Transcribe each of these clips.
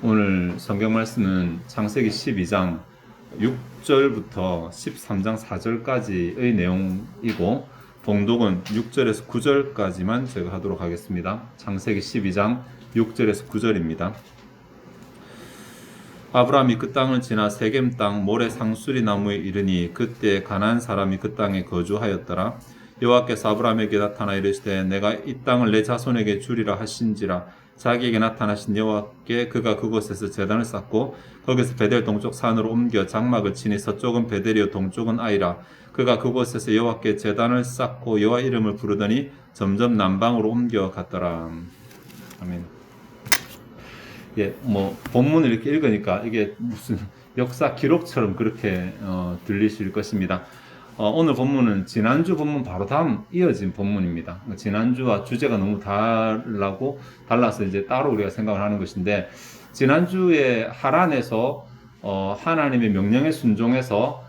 오늘 성경 말씀은 창세기 12장 6절부터 13장 4절까지의 내용이고 봉독은 6절에서 9절까지만 제가 하도록 하겠습니다. 창세기 12장 6절에서 9절입니다. 아브라함이 그 땅을 지나 세겜 땅 모래 상수리 나무에 이르니 그때 가나안 사람이 그 땅에 거주하였더라. 여호와께서 아브라함에게 나타나 이르시되 내가 이 땅을 내 자손에게 주리라 하신지라. 자기에게 나타나신 여호와께 그가 그곳에서 제단을 쌓고 거기서 베델 동쪽 산으로 옮겨 장막을 치니 서쪽은 베델이요 동쪽은 아이라. 그가 그곳에서 여호와께 제단을 쌓고 여호와 이름을 부르더니 점점 남방으로 옮겨 갔더라. 아멘. 예, 본문을 이렇게 읽으니까 이게 무슨 역사 기록처럼 그렇게 들리실 것입니다. 오늘 본문은 지난주 본문 바로 다음 이어진 본문입니다. 지난주와 주제가 너무 달라서 이제 따로 우리가 생각을 하는 것인데, 지난주에 하란에서 하나님의 명령에 순종해서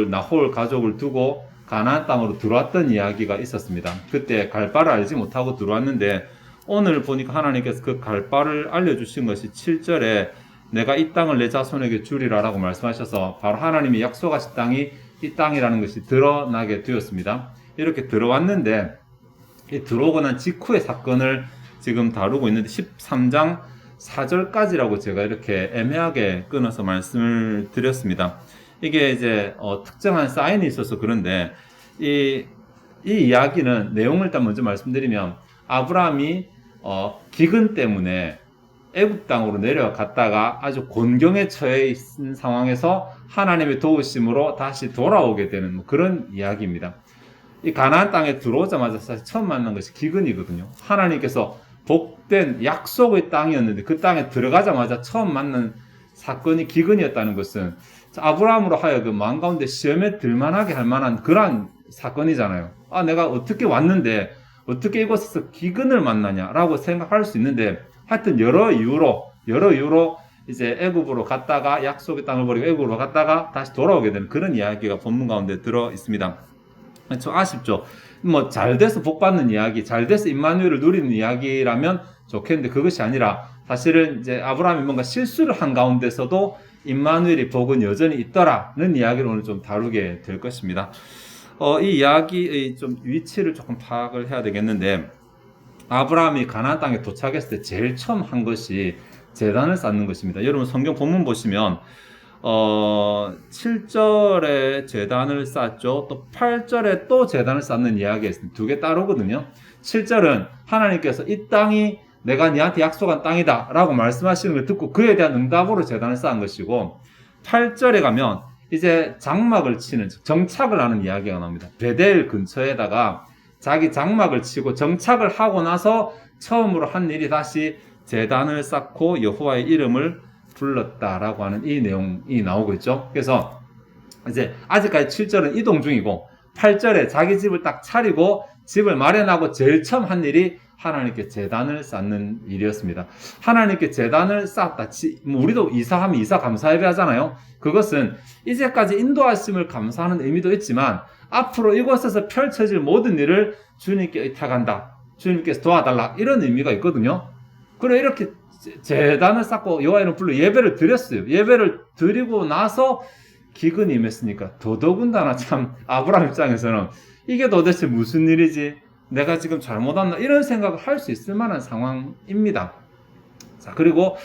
나홀 가족을 두고 가나안 땅으로 들어왔던 이야기가 있었습니다. 그때 갈 바를 알지 못하고 들어왔는데, 오늘 보니까 하나님께서 그 갈 바를 알려주신 것이 7절에 내가 이 땅을 내 자손에게 주리라 라고 말씀하셔서 바로 하나님이 약속하신 땅이 이 땅이라는 것이 드러나게 되었습니다. 이렇게 들어왔는데, 이 들어오고 난 직후의 사건을 지금 다루고 있는데 13장 4절까지라고 제가 이렇게 애매하게 끊어서 말씀을 드렸습니다. 이게 이제 특정한 사인이 있어서 그런데 이 이야기는 내용을 일단 먼저 말씀드리면, 아브라함이 기근 때문에 애굽 땅으로 내려갔다가 아주 곤경에 처해 있는 상황에서 하나님의 도우심으로 다시 돌아오게 되는 그런 이야기입니다. 이 가나안 땅에 들어오자마자 사실 처음 만난 것이 기근이거든요. 하나님께서 복된 약속의 땅이었는데 그 땅에 들어가자마자 처음 만난 사건이 기근이었다는 것은 아브라함으로 하여금 마음 가운데 시험에 들만하게 할 만한 그러한 사건이잖아요. 내가 어떻게 왔는데 어떻게 이곳에서 기근을 만나냐라고 생각할 수 있는데, 하여튼 여러 이유로 이제 애굽으로 갔다가 약속의 땅을 버리고 애굽으로 갔다가 다시 돌아오게 되는 그런 이야기가 본문 가운데 들어 있습니다. 좀 아쉽죠. 잘 돼서 복 받는 이야기, 잘 돼서 임마누엘을 누리는 이야기라면 좋겠는데, 그것이 아니라 사실은 이제 아브라함이 뭔가 실수를 한 가운데서도 임마누엘의 복은 여전히 있더라는 이야기를 오늘 좀 다루게 될 것입니다. 이 이야기의 좀 위치를 조금 파악을 해야 되겠는데, 아브라함이 가나안 땅에 도착했을 때 제일 처음 한 것이 제단을 쌓는 것입니다. 여러분 성경 본문 보시면 7절에 제단을 쌓죠. 또 8절에 또 제단을 쌓는 이야기가 있습니다. 두 개 따르거든요. 7절은 하나님께서 이 땅이 내가 네한테 약속한 땅이다 라고 말씀하시는 걸 듣고 그에 대한 응답으로 제단을 쌓은 것이고, 8절에 가면 이제 장막을 치는, 정착을 하는 이야기가 나옵니다. 베델 근처에다가 자기 장막을 치고 정착을 하고 나서 처음으로 한 일이 다시 제단을 쌓고 여호와의 이름을 불렀다라고 하는 이 내용이 나오고 있죠. 그래서 이제 아직까지 7절은 이동 중이고 8절에 자기 집을 딱 차리고 집을 마련하고 제일 처음 한 일이 하나님께 제단을 쌓는 일이었습니다. 하나님께 제단을 쌓았다. 우리도 이사하면 이사 감사예배 하잖아요. 그것은 이제까지 인도하심을 감사하는 의미도 있지만 앞으로 이곳에서 펼쳐질 모든 일을 주님께 의탁한다. 주님께서 도와달라. 이런 의미가 있거든요. 그래 이렇게 제단을 쌓고 여호와 이름을 불러 예배를 드렸어요. 예배를 드리고 나서 기근이 임했으니까 더더군다나 참 아브라함 입장에서는 이게 도대체 무슨 일이지? 내가 지금 잘못했나? 이런 생각을 할 수 있을 만한 상황입니다. 자, 그리고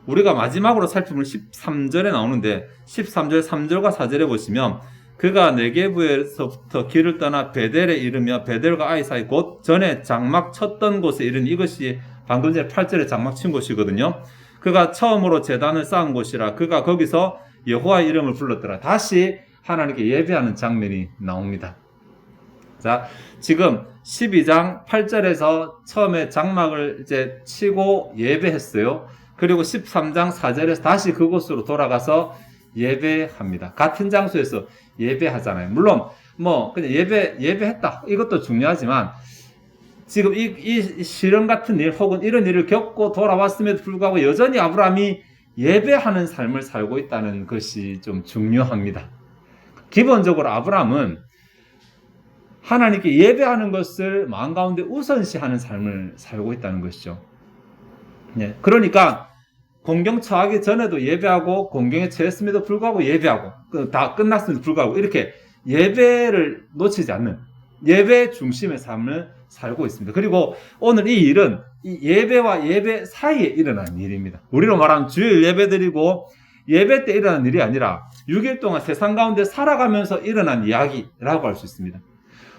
우리가 마지막으로 살펴볼 13절에 나오는데 13절 3절과 4절에 보시면 그가 네게부에서부터 길을 떠나 베델에 이르며 베델과 아이 사이 곧 전에 장막 쳤던 곳에 이르니, 이것이 방금 전에 8절에 장막 친 곳이거든요. 그가 처음으로 제단을 쌓은 곳이라 그가 거기서 여호와의 이름을 불렀더라. 다시 하나님께 예배하는 장면이 나옵니다. 자, 지금 12장 8절에서 처음에 장막을 이제 치고 예배했어요. 그리고 13장 4절에서 다시 그곳으로 돌아가서 예배합니다. 같은 장소에서 예배하잖아요. 물론 그냥 예배했다. 이것도 중요하지만 지금 이 시련 같은 일 혹은 이런 일을 겪고 돌아왔음에도 불구하고 여전히 아브라함이 예배하는 삶을 살고 있다는 것이 좀 중요합니다. 기본적으로 아브라함은 하나님께 예배하는 것을 마음 가운데 우선시하는 삶을 살고 있다는 것이죠. 네, 그러니까 공경 처하기 전에도 예배하고 공경에 처했음에도 불구하고 예배하고 다 끝났음에도 불구하고 이렇게 예배를 놓치지 않는 예배 중심의 삶을 살고 있습니다. 그리고 오늘 이 일은 이 예배와 예배 사이에 일어난 일입니다. 우리로 말하면 주일 예배드리고 예배 때 일어난 일이 아니라 6일 동안 세상 가운데 살아가면서 일어난 이야기라고 할 수 있습니다.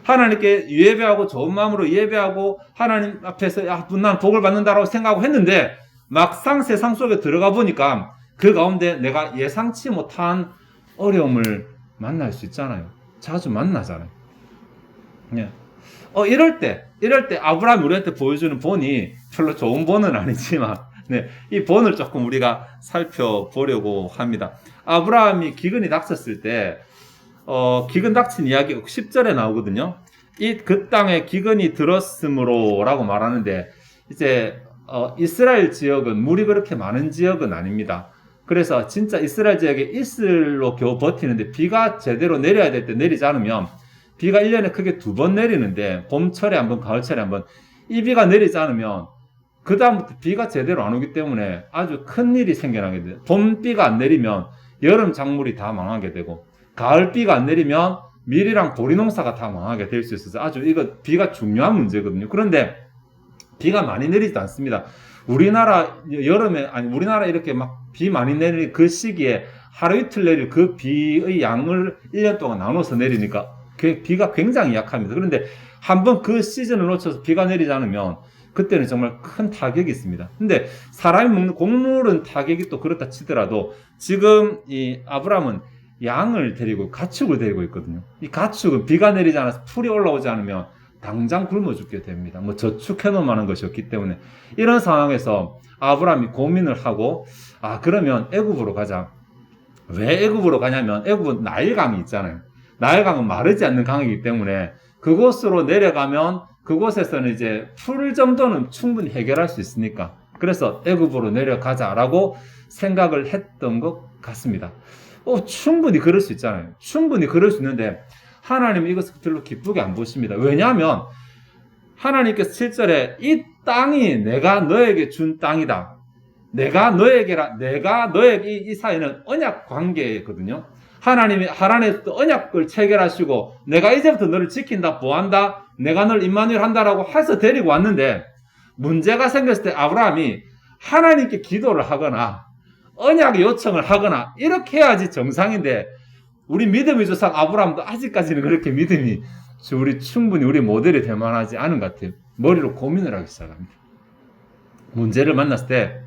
하나님께 예배하고 좋은 마음으로 예배하고 하나님 앞에서 난 복을 받는다라고 생각하고 했는데 막상 세상 속에 들어가 보니까 그 가운데 내가 예상치 못한 어려움을 만날 수 있잖아요. 자주 만나잖아요. 예. 이럴 때 아브라함이 우리한테 보여주는 본이 별로 좋은 본은 아니지만 네, 이 본을 조금 우리가 살펴보려고 합니다. 아브라함이 기근이 닥쳤을 때 기근 닥친 이야기 10절에 나오거든요. 그 땅에 기근이 들었으므로 라고 말하는데 이제 이스라엘 지역은 물이 그렇게 많은 지역은 아닙니다. 그래서 진짜 이스라엘 지역에 이슬로 겨우 버티는데 비가 제대로 내려야 될 때 내리지 않으면 비가 1년에 크게 2번 내리는데 봄철에 한번 가을철에 한번 이 비가 내리지 않으면 그 다음부터 비가 제대로 안 오기 때문에 아주 큰 일이 생겨나게 돼요. 봄비가 안 내리면 여름 작물이 다 망하게 되고 가을비가 안 내리면 밀이랑 보리 농사가 다 망하게 될 수 있어서 아주 이거 비가 중요한 문제거든요. 그런데 비가 많이 내리지도 않습니다. 우리나라 여름에 우리나라 이렇게 막 비 많이 내리는 그 시기에 하루 이틀 내릴 그 비의 양을 1년 동안 나눠서 내리니까 비가 굉장히 약합니다. 그런데 한번 그 시즌을 놓쳐서 비가 내리지 않으면 그때는 정말 큰 타격이 있습니다. 근데 사람이 먹는 곡물은 타격이 또 그렇다 치더라도 지금 이 아브라함은 양을 데리고 가축을 데리고 있거든요. 이 가축은 비가 내리지 않아서 풀이 올라오지 않으면 당장 굶어 죽게 됩니다. 저축해 놓을 만한 것이었기 때문에 이런 상황에서 아브라함이 고민을 하고 그러면 애굽으로 가자. 왜 애굽으로 가냐면 애굽은 나일강이 있잖아요. 나일강은 마르지 않는 강이기 때문에 그곳으로 내려가면 그곳에서는 이제 풀 정도는 충분히 해결할 수 있으니까 그래서 애굽으로 내려가자라고 생각을 했던 것 같습니다. 충분히 그럴 수 있잖아요. 충분히 그럴 수 있는데 하나님은 이것을 별로 기쁘게 안 보십니다. 왜냐하면 하나님께서 7절에 이 땅이 내가 너에게 준 땅이다. 내가 너에게 이 사이는 언약 관계거든요. 하나님이 하란에서 언약을 체결하시고 내가 이제부터 너를 지킨다, 보호한다, 내가 널 임마누엘 한다라고 해서 데리고 왔는데 문제가 생겼을 때 아브라함이 하나님께 기도를 하거나 언약 요청을 하거나 이렇게 해야지 정상인데 우리 믿음의 조상 아브라함도 아직까지는 그렇게 믿음이 충분히 우리 모델이 될 만하지 않은 것 같아요. 머리로 고민을 하기 시작합니다. 문제를 만났을 때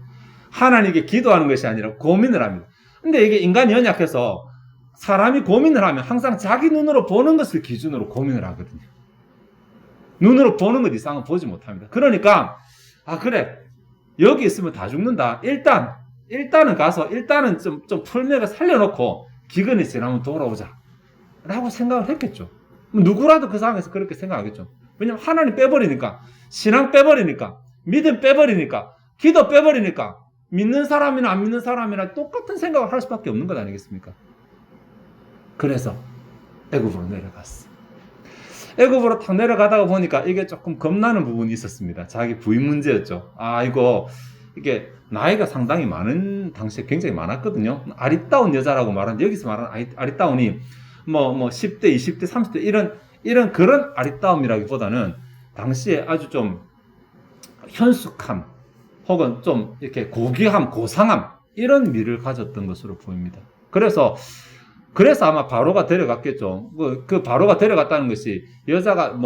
하나님께 기도하는 것이 아니라 고민을 합니다. 근데 이게 인간이 연약해서 사람이 고민을 하면 항상 자기 눈으로 보는 것을 기준으로 고민을 하거든요. 눈으로 보는 것 이상은 보지 못합니다. 그러니까 그래 여기 있으면 다 죽는다. 일단은 가서 좀 풀매가 살려놓고 기근이 지나면 돌아오자 라고 생각을 했겠죠. 누구라도 그 상황에서 그렇게 생각하겠죠. 왜냐면 하나님 빼버리니까, 신앙 빼버리니까, 믿음 빼버리니까, 기도 빼버리니까 믿는 사람이나 안 믿는 사람이나 똑같은 생각을 할 수밖에 없는 것 아니겠습니까? 그래서 애굽으로 내려갔어. 애굽으로 탁 내려가다가 보니까 이게 조금 겁나는 부분이 있었습니다. 자기 부인 문제였죠. 이게 나이가 상당히 많은 당시에 굉장히 많았거든요. 아리따운 여자라고 말하는데 여기서 말하는 아리따운이 10대, 20대, 30대 이런 그런 아리따움이라기보다는 당시에 아주 좀 현숙함 혹은 좀 이렇게 고귀함, 고상함 이런 미를 가졌던 것으로 보입니다. 그래서 아마 바로가 데려갔겠죠. 그 바로가 데려갔다는 것이 여자가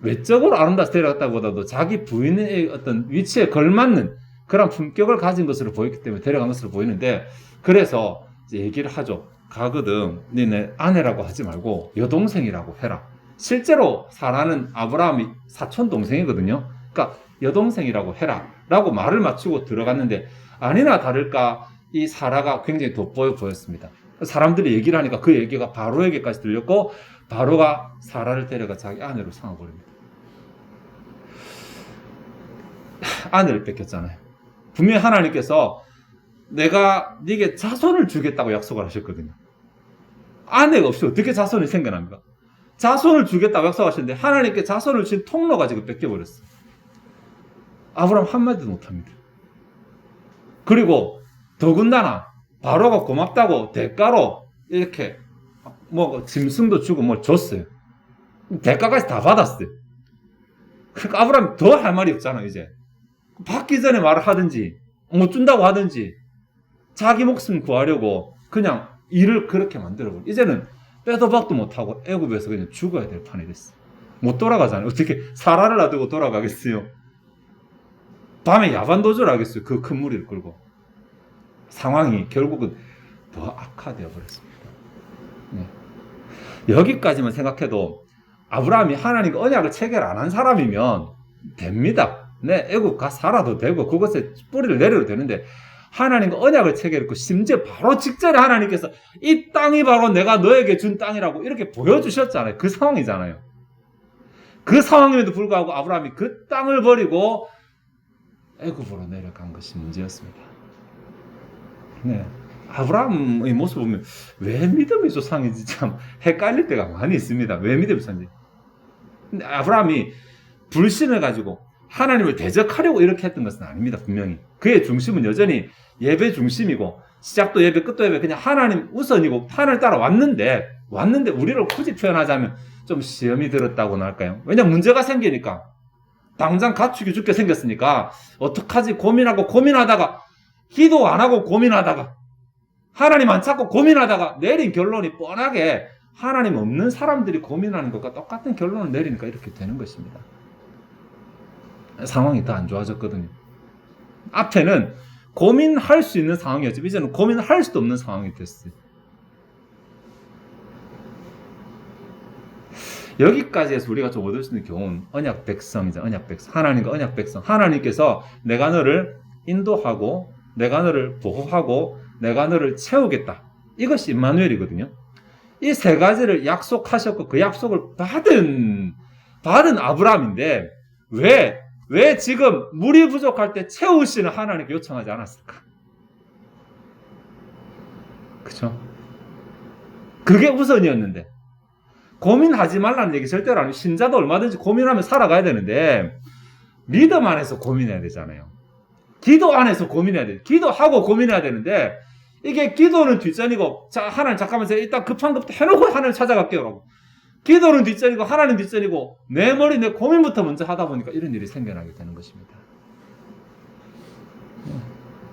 외적으로 아름다워서 데려갔다기보다도 자기 부인의 어떤 위치에 걸맞는 그런 품격을 가진 것으로 보였기 때문에 데려간 것으로 보이는데 그래서 이제 얘기를 하죠. 가거든. 너네 아내라고 하지 말고 여동생이라고 해라. 실제로 사라는 아브라함이 사촌 동생이거든요. 그러니까 여동생이라고 해라 라고 말을 맞추고 들어갔는데 아니나 다를까 이 사라가 굉장히 돋보여 보였습니다. 사람들이 얘기를 하니까 그 얘기가 바로에게까지 들렸고 바로가 사라를 데려가 자기 아내로 삼아버립니다. 아내를 뺏겼잖아요. 분명히 하나님께서 내가 네게 자손을 주겠다고 약속을 하셨거든요. 아내가 없이 어떻게 자손이 생겨납니까? 자손을 주겠다고 약속하셨는데 하나님께 자손을 준 통로가 지금 뺏겨버렸어요. 아브라함 한마디도 못합니다. 그리고 더군다나 바로가 고맙다고 대가로 이렇게 뭐 짐승도 주고 뭐 줬어요. 대가까지 다 받았어요. 그러니까 아브라함이 더 할 말이 없잖아. 이제 받기 전에 말을 하든지 못 준다고 하든지 자기 목숨 구하려고 그냥 일을 그렇게 만들어버려. 이제는 빼도 박도 못하고 애굽에서 그냥 죽어야 될 판이 됐어. 못 돌아가잖아요. 어떻게 사라를 놔두고 돌아가겠어요? 밤에 야반도주를 하겠어요. 그 큰 무리를 끌고. 상황이 결국은 더 악화되어 버렸습니다. 네. 여기까지만 생각해도 아브라함이 하나님과 언약을 체결 안 한 사람이면 됩니다. 네, 애국 가 살아도 되고 그것에 뿌리를 내려도 되는데 하나님과 언약을 체결했고 심지어 바로 직전에 하나님께서 이 땅이 바로 내가 너에게 준 땅이라고 이렇게 보여주셨잖아요. 그 상황이잖아요. 그 상황임에도 불구하고 아브라함이 그 땅을 버리고 애굽으로 내려간 것이 문제였습니다. 네. 아브라함의 모습 보면 왜 믿음의 조상인지 참 헷갈릴 때가 많이 있습니다. 왜 믿음의 조상인지. 근데 아브라함이 불신을 가지고 하나님을 대적하려고 이렇게 했던 것은 아닙니다. 분명히. 그의 중심은 여전히 예배 중심이고 시작도 예배 끝도 예배 그냥 하나님 우선이고 하나님 따라 왔는데 우리를 굳이 표현하자면 좀 시험이 들었다고나 할까요? 왜냐면 문제가 생기니까 당장 가축이 죽게 생겼으니까 어떡하지 고민하다가 기도 안 하고 고민하다가 하나님 안 찾고 고민하다가 내린 결론이 뻔하게 하나님 없는 사람들이 고민하는 것과 똑같은 결론을 내리니까 이렇게 되는 것입니다. 상황이 더 안 좋아졌거든요. 앞에는 고민할 수 있는 상황이었지만 이제는 고민할 수도 없는 상황이 됐어요. 여기까지 해서 우리가 좀 얻을 수 있는 교훈, 언약 백성이죠. 언약 백성. 하나님과 언약 백성. 하나님께서 내가 너를 인도하고 내가 너를 보호하고 내가 너를 채우겠다. 이것이 임마누엘이거든요. 이 세 가지를 약속하셨고 그 약속을 받은 아브라함인데 왜 지금 물이 부족할 때 채우시는 하나님께 요청하지 않았을까? 그쵸? 그게 우선이었는데 고민하지 말라는 얘기 절대로 아니고 신자도 얼마든지 고민하며 살아가야 되는데 믿음 안에서 고민해야 되잖아요. 기도 안에서 고민해야 돼. 기도하고 고민해야 되는데 이게 기도는 뒷전이고 자 하나님 잠깐만 제가 일단 급한 것부터 해놓고 하나님 찾아갈게요 라고 기도는 뒷전이고 하나님 뒷전이고 내 고민부터 먼저 하다 보니까 이런 일이 생겨나게 되는 것입니다.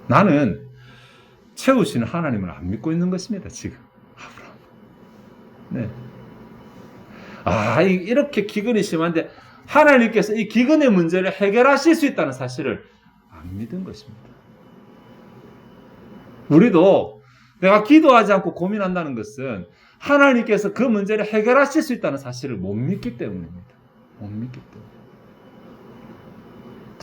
나는 채우시는 하나님을 안 믿고 있는 것입니다. 지금 아브라함. 네. 이렇게 기근이 심한데 하나님께서 이 기근의 문제를 해결하실 수 있다는 사실을 안 믿은 것입니다. 우리도 내가 기도하지 않고 고민한다는 것은 하나님께서 그 문제를 해결하실 수 있다는 사실을 못 믿기 때문입니다. 못 믿기 때문에.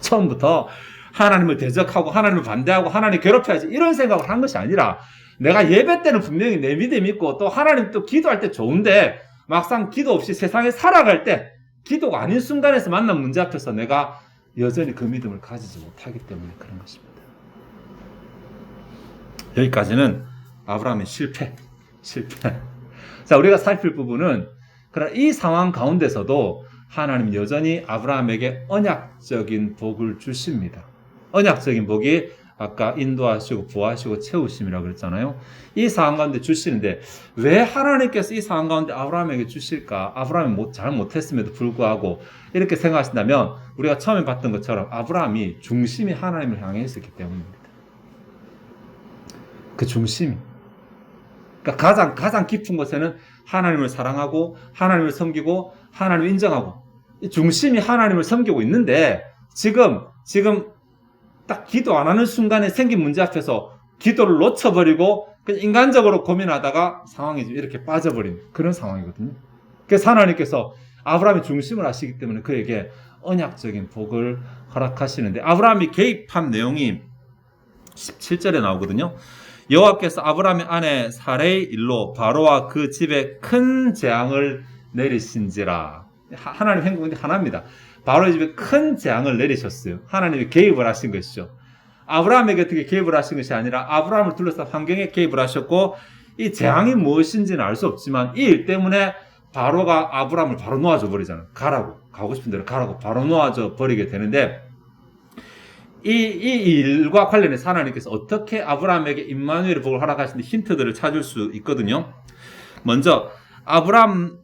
처음부터 하나님을 대적하고 하나님을 반대하고 하나님 괴롭혀야지 이런 생각을 한 것이 아니라 내가 예배 때는 분명히 내 믿음이 있고 또 하나님 또 기도할 때 좋은데 막상 기도 없이 세상에 살아갈 때 기도가 아닌 순간에서 만난 문제 앞에서 내가 여전히 그 믿음을 가지지 못하기 때문에 그런 것입니다. 여기까지는 아브라함의 실패. 자, 우리가 살필 부분은 그러나 이 상황 가운데서도 하나님 여전히 아브라함에게 언약적인 복을 주십니다. 언약적인 복이 아까 인도하시고 부하시고 채우심이라고 그랬잖아요. 이 상황 가운데 주시는데 왜 하나님께서 이 상황 가운데 아브라함에게 주실까? 아브라함이 잘 못했음에도 불구하고 이렇게 생각하신다면 우리가 처음에 봤던 것처럼 아브라함이 중심이 하나님을 향해 있었기 때문입니다. 그 중심이. 그러니까 가장 깊은 곳에는 하나님을 사랑하고 하나님을 섬기고 하나님을 인정하고 이 중심이 하나님을 섬기고 있는데 지금 딱 기도 안 하는 순간에 생긴 문제 앞에서 기도를 놓쳐버리고 그냥 인간적으로 고민하다가 상황이 이렇게 빠져버린 그런 상황이거든요. 그래서 하나님께서 아브라함의 중심을 아시기 때문에 그에게 언약적인 복을 허락하시는데 아브라함이 개입한 내용이 17절에 나오거든요. 여호와께서 아브라함의 아내 사레의 일로 바로와 그 집에 큰 재앙을 내리신지라. 하나님 행복이 하나입니다. 바로의 집에 큰 재앙을 내리셨어요. 하나님이 개입을 하신 것이죠. 아브라함에게 어떻게 개입을 하신 것이 아니라 아브라함을 둘러싼 환경에 개입을 하셨고 이 재앙이 무엇인지는 알 수 없지만 이 일 때문에 바로가 아브라함을 바로 놓아줘 버리잖아요. 가고 싶은 대로 가라고 바로 놓아줘 버리게 되는데 이 일과 관련해서 하나님께서 어떻게 아브라함에게 임마누엘의 복을 허락하시는지 힌트들을 찾을 수 있거든요. 먼저 아브라함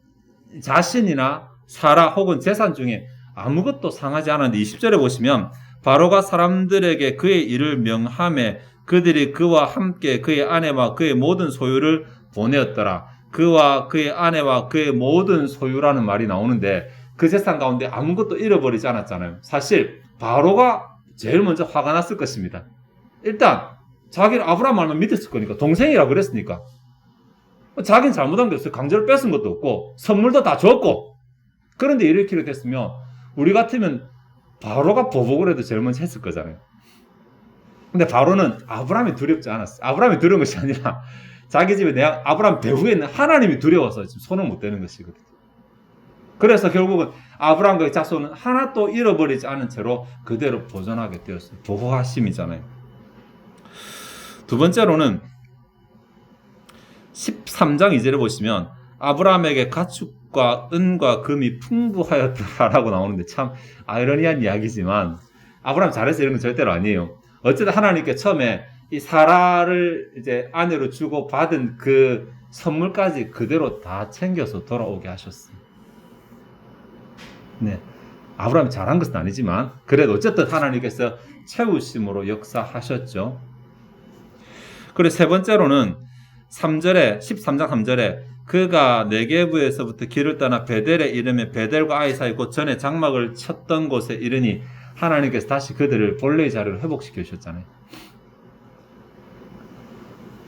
자신이나 사라 혹은 재산 중에 아무것도 상하지 않았는데 20절에 보시면 바로가 사람들에게 그의 일을 명함에 그들이 그와 함께 그의 아내와 그의 모든 소유를 보내었더라. 그와 그의 아내와 그의 모든 소유라는 말이 나오는데 그 재산 가운데 아무것도 잃어버리지 않았잖아요. 사실 바로가 제일 먼저 화가 났을 것입니다. 일단 자기는 아브라함 말만 믿었을 거니까, 동생이라 그랬으니까 자기는 잘못한 게 없어요. 강제로 뺏은 것도 없고 선물도 다 줬고. 그런데 이렇게 됐으면 우리 같으면 바로가 보복을 해도 제일 먼저 했을 거잖아요. 근데 바로는 아브라함이 두렵지 않았어요. 아브라함이 두려운 것이 아니라 자기 집에 내가 아브라함 배후에 있는 하나님이 두려워서 지금 손을 못 대는 것이거든요. 그래서 결국은 아브라함과 자손은 하나도 잃어버리지 않은 채로 그대로 보존하게 되었어요. 보호하심이잖아요. 두 번째로는 13장 2절에 보시면 아브라함에게 가축과 은과 금이 풍부하였다라고 나오는데 참 아이러니한 이야기지만 아브라함 잘해서 이런 건 절대로 아니에요. 어쨌든 하나님께 처음에 이 사라를 이제 아내로 주고 받은 그 선물까지 그대로 다 챙겨서 돌아오게 하셨어요. 네. 아브라함이 잘한 것은 아니지만 그래도 어쨌든 하나님께서 채우심으로 역사하셨죠. 그리고 세 번째로는 3절에 13장 3절에 그가 네게부에서부터 길을 떠나 베델에 이르며 베델과 아이 사이 곧 전에 장막을 쳤던 곳에 이르니 하나님께서 다시 그들을 본래의 자리로 회복시켜 주셨잖아요.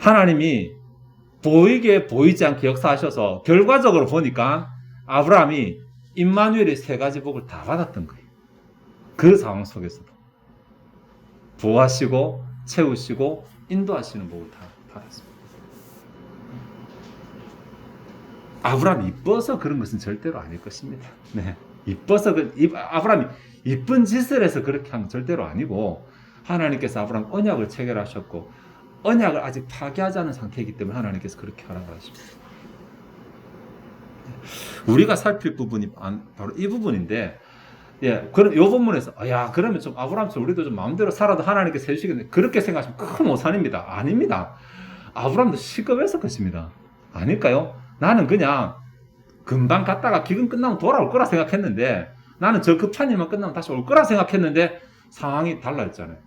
하나님이 보이게 보이지 않게 역사하셔서 결과적으로 보니까 아브라함이 임마누엘의 세 가지 복을 다 받았던 거예요. 그 상황 속에서도 보호하시고 채우시고 인도하시는 복을 다 받았습니다. 아브라함이 이뻐서 그런 것은 절대로 아닐 것입니다. 네. 이뻐서 아브라함이 이쁜 짓을 해서 그렇게 하면 절대로 아니고 하나님께서 아브라함 언약을 체결하셨고 언약을 아직 파괴하지 않은 상태이기 때문에 하나님께서 그렇게 하라고 하십니다. 우리가 살필 부분이 바로 이 부분인데, 예, 그럼 이 본문에서 그러면 좀 아브라함처럼 우리도 좀 마음대로 살아도 하나님께서 해주시겠네, 그렇게 생각하시면 큰 오산입니다. 아닙니다. 아브라함도 시급했을 것입니다. 아닐까요? 나는 그냥 금방 갔다가 기근 끝나면 돌아올 거라 생각했는데, 나는 저 급한 일만 끝나면 다시 올 거라 생각했는데 상황이 달라졌잖아요.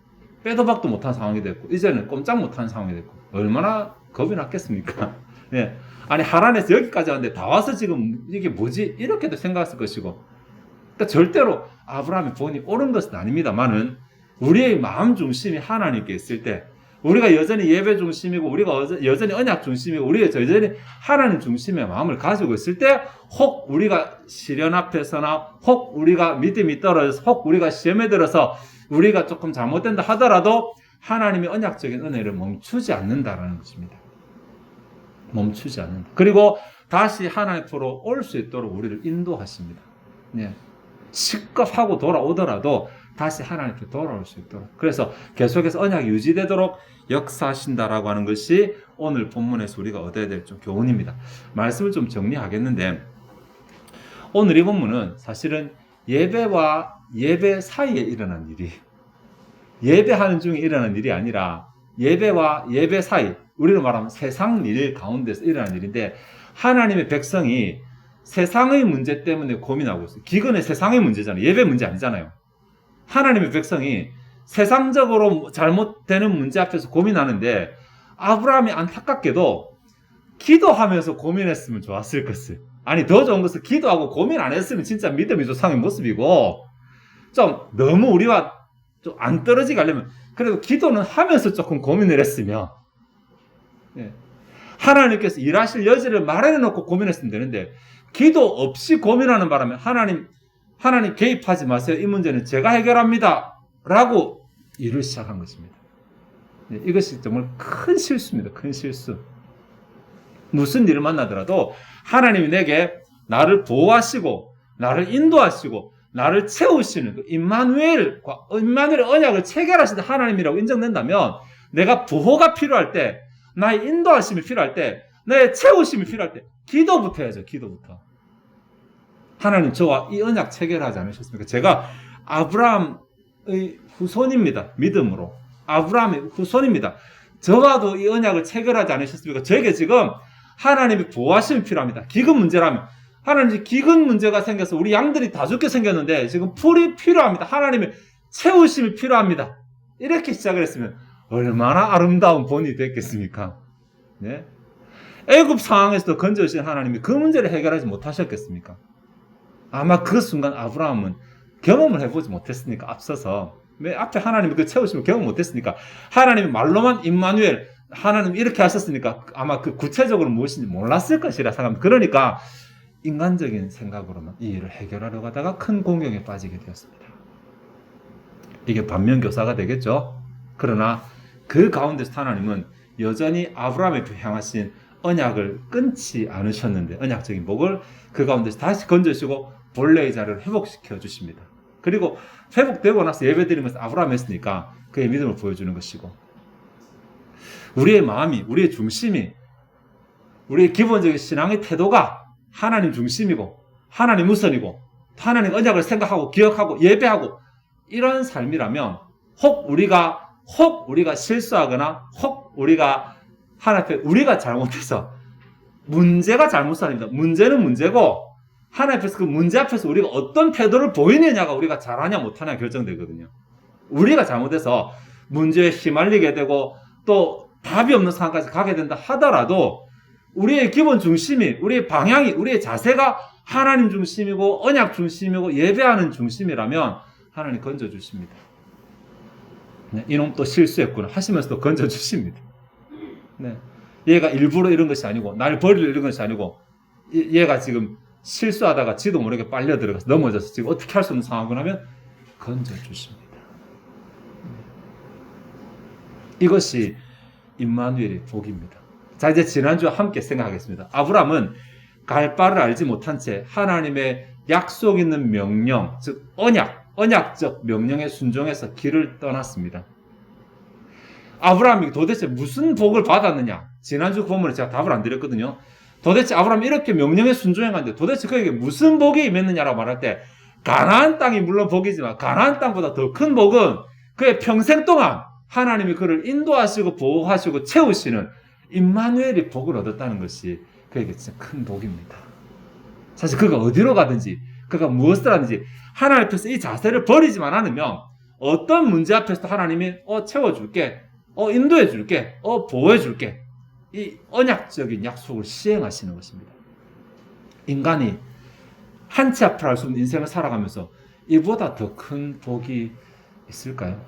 빼도 박도 못한 상황이 됐고 이제는 꼼짝 못하는 상황이 됐고 얼마나 겁이 났겠습니까? 예. 아니 하란에서 여기까지 왔는데 다 와서 지금 이게 뭐지? 이렇게도 생각했을 것이고, 그러니까 절대로 아브라함이 본이 옳은 것은 아닙니다만은 우리의 마음 중심이 하나님께 있을 때, 우리가 여전히 예배 중심이고 우리가 여전히 언약 중심이고 우리가 여전히 하나님 중심의 마음을 가지고 있을 때, 혹 우리가 시련 앞에서나 혹 우리가 믿음이 떨어져서 혹 우리가 시험에 들어서 우리가 조금 잘못된다 하더라도 하나님의 언약적인 은혜를 멈추지 않는다라는 것입니다. 멈추지 않는다. 그리고 다시 하나님 앞으로 올 수 있도록 우리를 인도하십니다. 네. 식겁하고 돌아오더라도 다시 하나님께 돌아올 수 있도록, 그래서 계속해서 언약이 유지되도록 역사하신다라고 하는 것이 오늘 본문에서 우리가 얻어야 될 좀 교훈입니다. 말씀을 좀 정리하겠는데, 오늘 이 본문은 사실은 예배와 예배 사이에 일어난 일이, 예배하는 중에 일어난 일이 아니라 예배와 예배 사이, 우리로 말하면 세상 일 가운데서 일어난 일인데, 하나님의 백성이 세상의 문제 때문에 고민하고 있어요. 기근은 세상의 문제잖아요. 예배 문제 아니잖아요. 하나님의 백성이 세상적으로 잘못되는 문제 앞에서 고민하는데, 아브라함이 안타깝게도 기도하면서 고민했으면 좋았을 것을, 아니 더 좋은 것은 기도하고 고민 안 했으면 진짜 믿음이 조상의 모습이고, 좀 너무 우리와 좀 안 떨어지게 하려면 그래도 기도는 하면서 조금 고민을 했으면, 예. 하나님께서 일하실 여지를 마련해 놓고 고민했으면 되는데, 기도 없이 고민하는 바람에 하나님 개입하지 마세요, 이 문제는 제가 해결합니다 라고 일을 시작한 것입니다. 예, 이것이 정말 큰 실수입니다. 큰 실수. 무슨 일을 만나더라도 하나님이 내게 나를 보호하시고 나를 인도하시고 나를 채우시는 그 임마누엘의 언약을 체결하시는 하나님이라고 인정된다면, 내가 보호가 필요할 때, 나의 인도하심이 필요할 때, 나의 채우심이 필요할 때 기도부터 해야죠. 기도부터. 하나님 저와 이 언약 체결하지 않으셨습니까? 제가 아브라함 후손입니다. 믿음으로. 아브라함의 후손입니다. 저와도 이 언약을 체결하지 않으셨습니까? 저에게 지금 하나님이 보호하심이 필요합니다. 기근 문제라면. 하나님 기근 문제가 생겨서 우리 양들이 다 죽게 생겼는데 지금 풀이 필요합니다. 하나님의 채우심이 필요합니다. 이렇게 시작을 했으면 얼마나 아름다운 본이 됐겠습니까? 네? 애굽 상황에서도 건져주신 하나님이 그 문제를 해결하지 못하셨겠습니까? 아마 그 순간 아브라함은 경험을 해보지 못했으니까 앞서서 왜 앞에 하나님이 그 채우심을 경험 못했으니까 하나님이 말로만 임마누엘 하나님 이렇게 하셨으니까 아마 그 구체적으로 무엇인지 몰랐을 것이라 생각합니다. 그러니까 인간적인 생각으로만 이 일을 해결하려고 하다가 큰 공경에 빠지게 되었습니다. 이게 반면교사가 되겠죠. 그러나 그 가운데서 하나님은 여전히 아브라함에게 향하신 언약을 끊지 않으셨는데 언약적인 목을 그 가운데서 다시 건져주시고 본래의 자리를 회복시켜 주십니다. 그리고 회복되고 나서 예배드리면서 아브라함 했으니까 그의 믿음을 보여주는 것이고 우리의 마음이 우리의 중심이 우리의 기본적인 신앙의 태도가 하나님 중심이고 하나님 우선이고 하나님 언약을 생각하고 기억하고 예배하고 이런 삶이라면 혹 우리가 실수하거나 혹 우리가 하나님 앞에 우리가 잘못해서 문제가 잘못이 아닙니다. 문제는 문제고 하나님 앞에서 그 문제 앞에서 우리가 어떤 태도를 보이느냐가 우리가 잘하냐 못하냐 결정되거든요. 우리가 잘못해서 문제에 휘말리게 되고 또 답이 없는 상황까지 가게 된다 하더라도 우리의 기본 중심이 우리의 방향이 우리의 자세가 하나님 중심이고 언약 중심이고 예배하는 중심이라면 하나님 건져주십니다. 네, 이놈 또 실수했구나 하시면서도 건져주십니다. 네, 얘가 일부러 이런 것이 아니고 날 버리려 이런 것이 아니고 얘가 지금 실수하다가 지도 모르게 빨려 들어가서 넘어져서 지금 어떻게 할 수 없는 상황을 하면 건져주십니다. 이것이 임마누엘의 복입니다. 자, 이제 지난주와 함께 생각하겠습니다. 아브라함은 갈 바를 알지 못한 채 하나님의 약속 있는 명령, 즉 언약적 명령에 순종해서 길을 떠났습니다. 아브라함이 도대체 무슨 복을 받았느냐? 지난주 본문에 제가 답을 안 드렸거든요. 도대체 아브라함이 이렇게 명령에 순종해 갔는데 도대체 그에게 무슨 복이 임했느냐라고 말할 때 가나안 땅이 물론 복이지만 가나안 땅보다 더 큰 복은 그의 평생 동안 하나님이 그를 인도하시고 보호하시고 채우시는 임마누엘의 복을 얻었다는 것이 그에게 진짜 큰 복입니다. 사실 그가 어디로 가든지 그가 무엇을 하든지 하나님 앞에서 이 자세를 버리지만 않으면 어떤 문제 앞에서도 하나님이 채워줄게, 인도해줄게, 보호해줄게 이 언약적인 약속을 시행하시는 것입니다. 인간이 한치 앞을 알 수 없는 인생을 살아가면서 이보다 더 큰 복이 있을까요?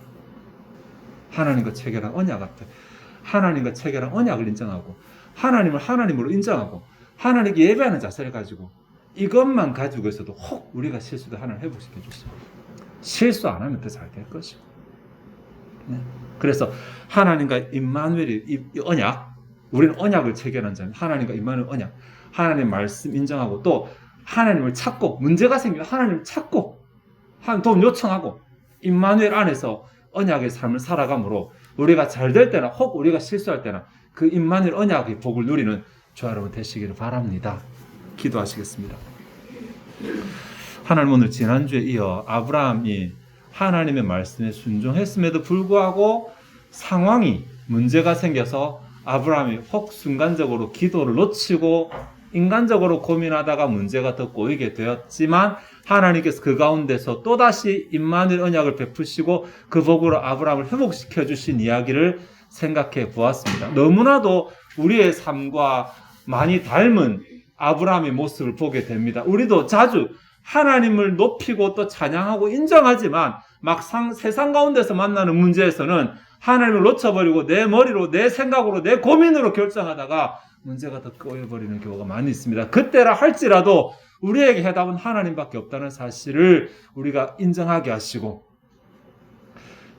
하나님과 체결한 언약 앞에 하나님과 체결한 언약을 인정하고 하나님을 하나님으로 인정하고 하나님께 예배하는 자세를 가지고 이것만 가지고 있어도 혹 우리가 실수도 하나님 회복시켜 주시고 실수 안 하면 더 잘 될 것이고 네. 그래서 하나님과 임마누엘의 이 언약 우리는 언약을 체결한 자는 하나님과 임마누엘 언약 하나님 말씀 인정하고 또 하나님을 찾고 문제가 생기면 하나님을 찾고 도움 요청하고 임마누엘 안에서 언약의 삶을 살아감으로 우리가 잘 될 때나 혹 우리가 실수할 때나 그 임마누엘 언약의 복을 누리는 저와 여러분 되시기를 바랍니다. 기도하시겠습니다. 하나님 오늘 지난주에 이어 아브라함이 하나님의 말씀에 순종했음에도 불구하고 상황이 문제가 생겨서 아브라함이 혹 순간적으로 기도를 놓치고 인간적으로 고민하다가 문제가 더 꼬이게 되었지만 하나님께서 그 가운데서 또다시 임마누엘 언약을 베푸시고 그 복으로 아브라함을 회복시켜 주신 이야기를 생각해 보았습니다. 너무나도 우리의 삶과 많이 닮은 아브라함의 모습을 보게 됩니다. 우리도 자주 하나님을 높이고 또 찬양하고 인정하지만 막상 세상 가운데서 만나는 문제에서는 하나님을 놓쳐버리고 내 머리로 내 생각으로 내 고민으로 결정하다가 문제가 더 꼬여버리는 경우가 많이 있습니다. 그때라 할지라도 우리에게 해답은 하나님밖에 없다는 사실을 우리가 인정하게 하시고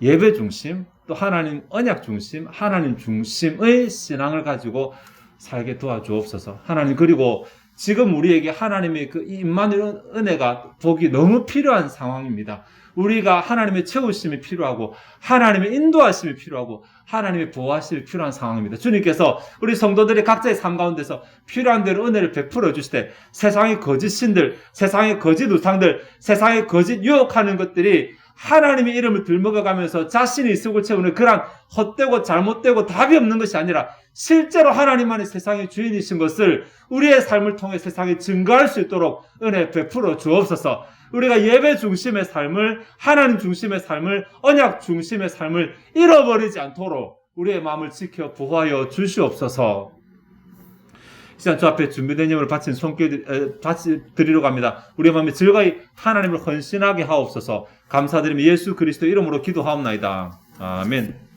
예배 중심 또 하나님 언약 중심 하나님 중심의 신앙을 가지고 살게 도와주옵소서. 하나님 그리고 지금 우리에게 하나님의 그 임마누엘 은혜가 복이 너무 필요한 상황입니다. 우리가 하나님의 채우심이 필요하고 하나님의 인도하심이 필요하고 하나님의 보호하심이 필요한 상황입니다. 주님께서 우리 성도들이 각자의 삶 가운데서 필요한 대로 은혜를 베풀어 주실 때 세상의 거짓 신들, 세상의 거짓 우상들, 세상의 거짓 유혹하는 것들이 하나님의 이름을 들먹어가면서 자신의 속을 채우는 그런 헛되고 잘못되고 답이 없는 것이 아니라 실제로 하나님만이 세상의 주인이신 것을 우리의 삶을 통해 세상에 증거할 수 있도록 은혜 베풀어 주옵소서. 우리가 예배 중심의 삶을, 하나님 중심의 삶을, 언약 중심의 삶을 잃어버리지 않도록 우리의 마음을 지켜 보호하여 주시옵소서. 이 시간 주 앞에 준비된 예물을 바친 손길 드리러 갑니다. 우리의 마음이 즐거이 하나님을 헌신하게 하옵소서. 감사드리며 예수 그리스도 이름으로 기도하옵나이다. 아멘.